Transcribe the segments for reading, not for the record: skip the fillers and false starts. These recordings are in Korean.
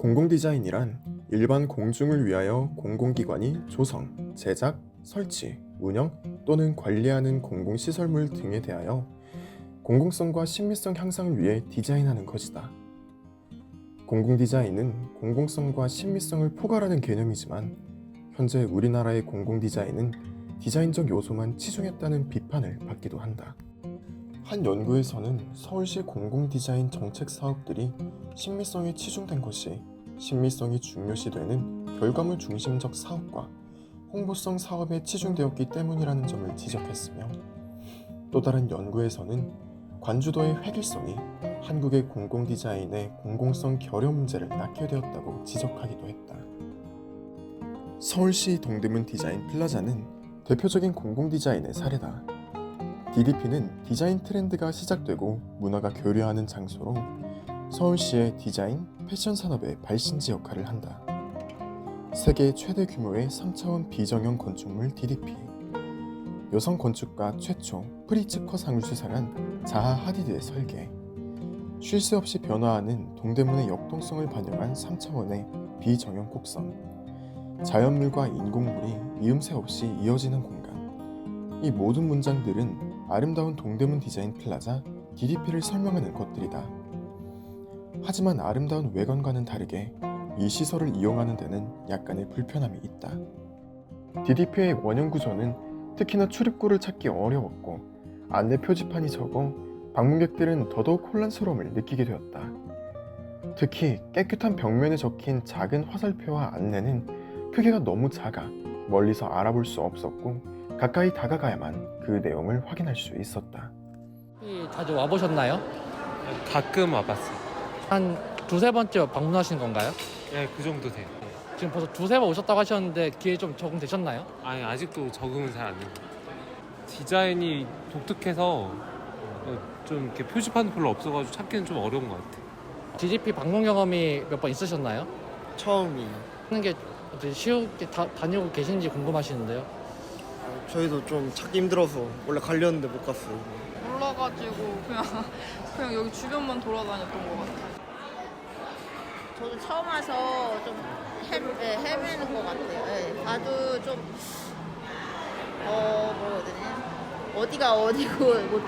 공공디자인이란 일반 공중을 위하여 공공기관이 조성, 제작, 설치, 운영 또는 관리하는 공공시설물 등에 대하여 공공성과 신미성 향상을 위해 디자인하는 것이다. 공공디자인은 공공성과 신미성을 포괄하는 개념이지만 현재 우리나라의 공공디자인은 디자인적 요소만 치중했다는 비판을 받기도 한다. 한 연구에서는 서울시 공공디자인 정책 사업들이 신미성에 치중된 것이 신미성이 중요시되는 결과물 중심적 사업과 홍보성 사업에 치중되었기 때문이라는 점을 지적했으며, 또 다른 연구에서는 관주도의 획일성이 한국의 공공디자인의 공공성 결여 문제를 낳게 되었다고 지적하기도 했다. 서울시 동대문 디자인 플라자는 대표적인 공공디자인의 사례다. DDP는 디자인 트렌드가 시작되고 문화가 교류하는 장소로 서울시의 디자인, 패션 산업의 발신지 역할을 한다. 세계 최대 규모의 3차원 비정형 건축물 DDP, 여성 건축가 최초 프리츠커상을 수상한 자하 하디드의 설계, 쉴 새 없이 변화하는 동대문의 역동성을 반영한 3차원의 비정형 곡선, 자연물과 인공물이 이음새 없이 이어지는 공간, 이 모든 문장들은 아름다운 동대문 디자인 플라자 DDP를 설명하는 것들이다. 하지만 아름다운 외관과는 다르게 이 시설을 이용하는 데는 약간의 불편함이 있다. DDP의 원형 구조는 특히나 출입구를 찾기 어려웠고 안내 표지판이 적어 방문객들은 더더욱 혼란스러움을 느끼게 되었다. 특히 깨끗한 벽면에 적힌 작은 화살표와 안내는 크기가 너무 작아 멀리서 알아볼 수 없었고 가까이 다가가야만 그 내용을 확인할 수 있었다. 자주 와보셨나요? 가끔 와봤어요. 한 두세 번째 방문하신 건가요? 네, 그 정도 돼요. 지금 벌써 두세 번 오셨다고 하셨는데 기회 좀 적응되셨나요? 아니, 아직도 적응은 잘 안 돼요. 디자인이 독특해서 좀 이렇게 표지판도 별로 없어가지고 찾기는 좀 어려운 것 같아요. DDP 방문 경험이 몇 번 있으셨나요? 처음이에요. 하는 게 어떻게 쉽게 다니고 계신지 궁금하시는데요. 저희도 좀 찾기 힘들어서 원래 가려는데 못 갔어요. 몰라가지고 그냥 여기 주변만 돌아다녔던 것 같아요. 저도 처음 와서 좀 헤매는 것 같아요. 네, 나도 좀 뭐라 해야 되냐, 어디가 어디고 뭐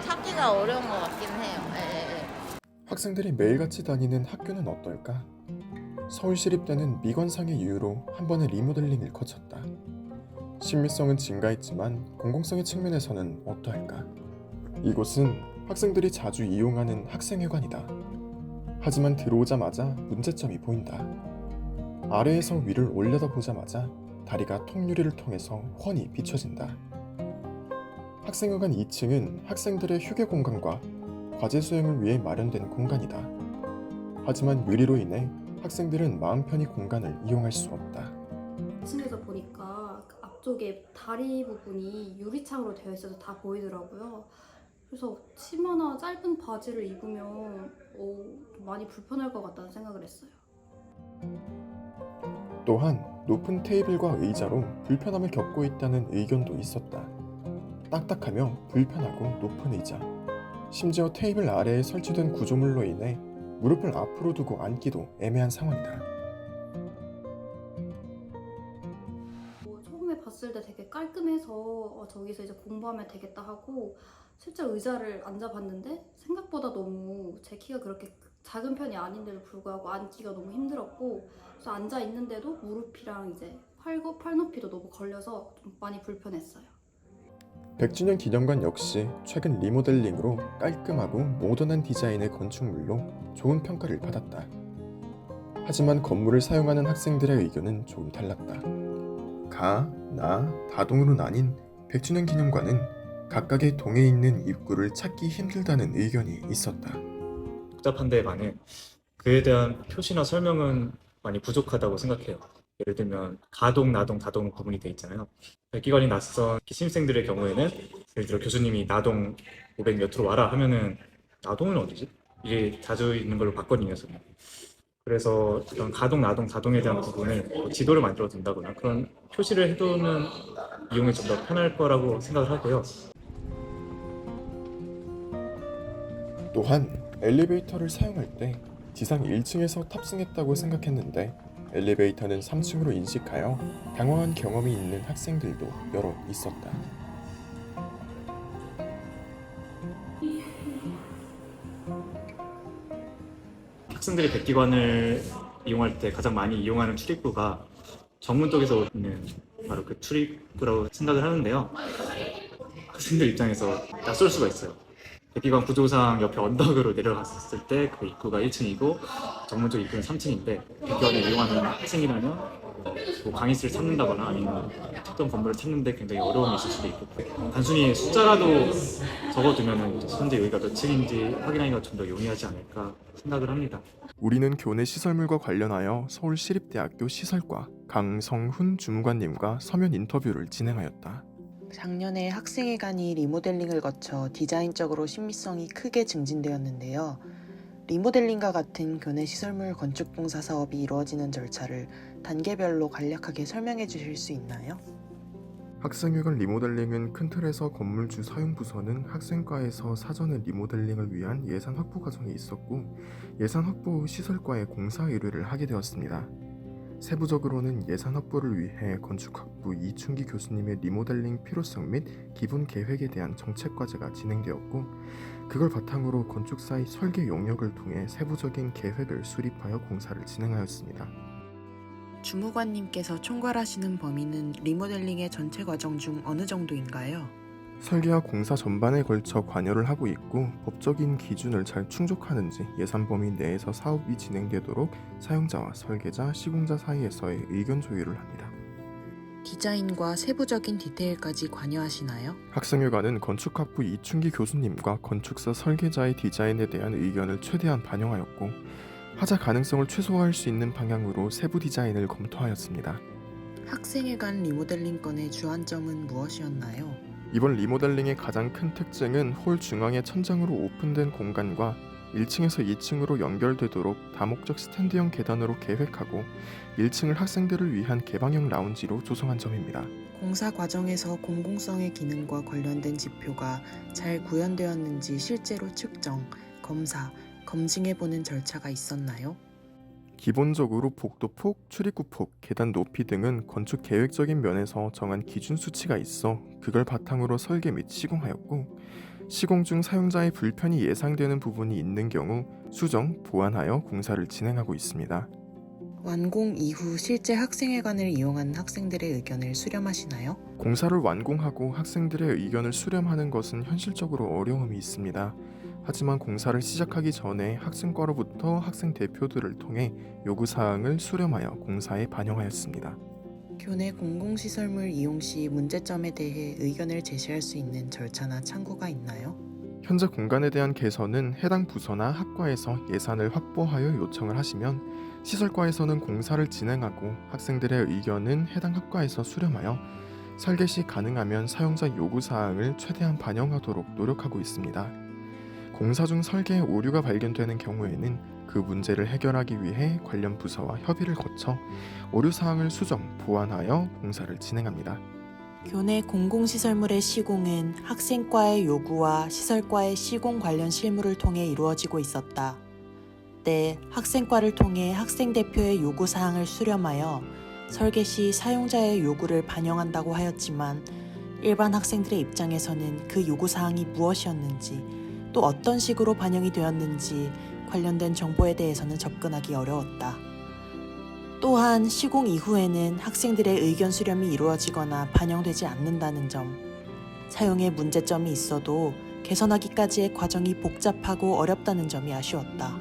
찾기가 어려운 것 같긴 해요. 네. 학생들이 매일같이 다니는 학교는 어떨까? 서울시립대는 미관상의 이유로 한 번의 리모델링을 거쳤다. 신미성은 증가했지만 공공성의 측면에서는 어떠할까? 이곳은 학생들이 자주 이용하는 학생회관이다. 하지만 들어오자마자 문제점이 보인다. 아래에서 위를 올려다보자마자 다리가 통유리를 통해서 훤히 비춰진다. 학생회관 2층은 학생들의 휴게 공간과 과제 수행을 위해 마련된 공간이다. 하지만 유리로 인해 학생들은 마음 편히 공간을 이용할 수 없다. 2층에서 보니까 그 앞쪽에 다리 부분이 유리창으로 되어 있어서 다 보이더라고요. 그래서 치마나 짧은 바지를 입으면 많이 불편할 것 같다는 생각을 했어요. 또한 높은 테이블과 의자로 불편함을 겪고 있다는 의견도 있었다. 딱딱하며 불편하고 높은 의자, 심지어 테이블 아래에 설치된 구조물로 인해 무릎을 앞으로 두고 앉기도 애매한 상황이다. 처음에 봤을 때 되게 깔끔해서 저기서 이제 공부하면 되겠다 하고 실제 의자를 앉아봤는데 생각보다 너무 제 키가 그렇게 작은 편이 아닌데도 불구하고 앉기가 너무 힘들었고, 그래서 앉아 있는데도 무릎이랑 이제 팔 높이도 너무 걸려서 좀 많이 불편했어요. 100주년 기념관 역시 최근 리모델링으로 깔끔하고 모던한 디자인의 건축물로 좋은 평가를 받았다. 하지만 건물을 사용하는 학생들의 의견은 조금 달랐다. 가, 나, 다동으로 나뉜 100주년 기념관은 각각의 동에 있는 입구를 찾기 힘들다는 의견이 있었다. 복잡한 데에 반해 그에 대한 표시나 설명은 많이 부족하다고 생각해요. 예를 들면 가동, 나동, 다동 구분이 돼 있잖아요. 기관이 낯선 신입생들의 경우에는 예를 들어 교수님이 나동 500몇으로 와라 하면은 나동은 어디지? 이게 자주 있는 걸로 봤거든요. 저는. 그래서 이런 가동, 나동, 다동에 대한 부분을 지도를 만들어 둔다거나 그런 표시를 해두면 이용이 좀 더 편할 거라고 생각을 하고요. 또한 엘리베이터를 사용할 때 지상 1층에서 탑승했다고 생각했는데 엘리베이터는 3층으로 인식하여 당황한 경험이 있는 학생들도 여럿 있었다. 학생들이 백기관을 이용할 때 가장 많이 이용하는 출입구가 정문 쪽에서 있는 바로 그 출입구라고 생각을 하는데요. 학생들 입장에서 낯설 수가 있어요. 백기관 구조상 옆에 언덕으로 내려갔을 때 그 입구가 1층이고 정문 쪽 입구는 3층인데 백기관을 이용하는 학생이라면 뭐 강의실을 찾는다거나 아니면 특정 건물을 찾는데 굉장히 어려움이 있을 수도 있고 단순히 숫자라도 적어두면 현재 여기가 몇 층인지 확인하기가 좀 더 용이하지 않을까 생각을 합니다. 우리는 교내 시설물과 관련하여 서울시립대학교 시설과 강성훈 주무관님과 서면 인터뷰를 진행하였다. 작년에 학생회관이 리모델링을 거쳐 디자인적으로 신미성이 크게 증진되었는데요. 리모델링과 같은 교내 시설물 건축 봉사 사업이 이루어지는 절차를 단계별로 간략하게 설명해 주실 수 있나요? 학생회관 리모델링은 큰 틀에서 건물주 사용부서는 학생과에서 사전에 리모델링을 위한 예산 확보 과정이 있었고 예산 확보 후 시설과에 공사 의뢰를 하게 되었습니다. 세부적으로는 예산 확보를 위해 건축학부 이춘기 교수님의 리모델링 필요성 및 기본 계획에 대한 정책 과제가 진행되었고 그걸 바탕으로 건축사의 설계 용역을 통해 세부적인 계획을 수립하여 공사를 진행하였습니다. 주무관님께서 총괄하시는 범위는 리모델링의 전체 과정 중 어느 정도인가요? 설계와 공사 전반에 걸쳐 관여를 하고 있고 법적인 기준을 잘 충족하는지 예산 범위 내에서 사업이 진행되도록 사용자와 설계자, 시공자 사이에서의 의견 조율을 합니다. 디자인과 세부적인 디테일까지 관여하시나요? 학생회관은 건축학부 이춘기 교수님과 건축사 설계자의 디자인에 대한 의견을 최대한 반영하였고 하자 가능성을 최소화할 수 있는 방향으로 세부 디자인을 검토하였습니다. 학생회관 리모델링 건의 주안점은 무엇이었나요? 이번 리모델링의 가장 큰 특징은 홀 중앙에 천장으로 오픈된 공간과 1층에서 2층으로 연결되도록 다목적 스탠드형 계단으로 계획하고 1층을 학생들을 위한 개방형 라운지로 조성한 점입니다. 공사 과정에서 공공성의 기능과 관련된 지표가 잘 구현되었는지 실제로 측정, 검사, 검증해보는 절차가 있었나요? 기본적으로 복도폭, 출입구폭, 계단 높이 등은 건축 계획적인 면에서 정한 기준 수치가 있어 그걸 바탕으로 설계 및 시공하였고 시공 중 사용자의 불편이 예상되는 부분이 있는 경우 수정, 보완하여 공사를 진행하고 있습니다. 완공 이후 실제 학생회관을 이용한 학생들의 의견을 수렴하시나요? 공사를 완공하고 학생들의 의견을 수렴하는 것은 현실적으로 어려움이 있습니다. 하지만 공사를 시작하기 전에 학생과로부터 학생 대표들을 통해 요구사항을 수렴하여 공사에 반영하였습니다. 교내 공공시설물 이용 시 문제점에 대해 의견을 제시할 수 있는 절차나 창구가 있나요? 현재 공간에 대한 개선은 해당 부서나 학과에서 예산을 확보하여 요청을 하시면 시설과에서는 공사를 진행하고 학생들의 의견은 해당 학과에서 수렴하여 설계 시 가능하면 사용자 요구사항을 최대한 반영하도록 노력하고 있습니다. 공사 중 설계에 오류가 발견되는 경우에는 그 문제를 해결하기 위해 관련 부서와 협의를 거쳐 오류사항을 수정, 보완하여 공사를 진행합니다. 교내 공공시설물의 시공은 학생과의 요구와 시설과의 시공 관련 실무를 통해 이루어지고 있었다. 때 학생과를 통해 학생 대표의 요구사항을 수렴하여 설계 시 사용자의 요구를 반영한다고 하였지만 일반 학생들의 입장에서는 그 요구사항이 무엇이었는지 또 어떤 식으로 반영이 되었는지 관련된 정보에 대해서는 접근하기 어려웠다. 또한 시공 이후에는 학생들의 의견 수렴이 이루어지거나 반영되지 않는다는 점, 사용에 문제점이 있어도 개선하기까지의 과정이 복잡하고 어렵다는 점이 아쉬웠다.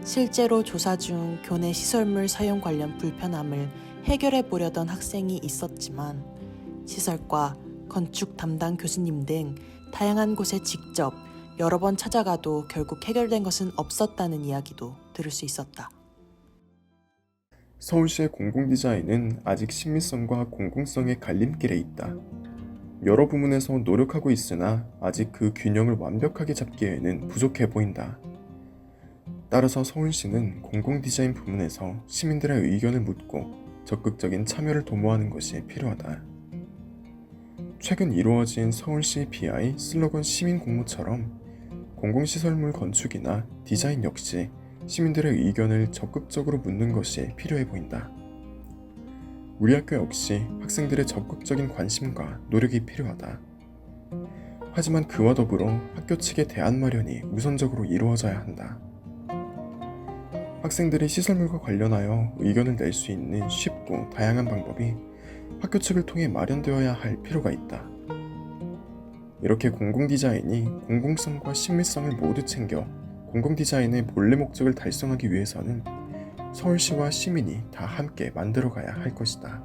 실제로 조사 중 교내 시설물 사용 관련 불편함을 해결해 보려던 학생이 있었지만 시설과 건축 담당 교수님 등 다양한 곳에 직접 여러 번 찾아가도 결국 해결된 것은 없었다는 이야기도 들을 수 있었다. 서울시의 공공디자인은 아직 신미성과 공공성의 갈림길에 있다. 여러 부문에서 노력하고 있으나 아직 그 균형을 완벽하게 잡기에는 부족해 보인다. 따라서 서울시는 공공디자인 부문에서 시민들의 의견을 묻고 적극적인 참여를 도모하는 것이 필요하다. 최근 이루어진 서울시 BI 슬로건 시민 공모처럼 공공시설물 건축이나 디자인 역시 시민들의 의견을 적극적으로 묻는 것이 필요해 보인다. 우리 학교 역시 학생들의 적극적인 관심과 노력이 필요하다. 하지만 그와 더불어 학교 측의 대안 마련이 우선적으로 이루어져야 한다. 학생들이 시설물과 관련하여 의견을 낼 수 있는 쉽고 다양한 방법이 학교 측을 통해 마련되어야 할 필요가 있다. 이렇게 공공디자인이 공공성과 친밀성을 모두 챙겨 공공디자인의 본래 목적을 달성하기 위해서는 서울시와 시민이 다 함께 만들어가야 할 것이다.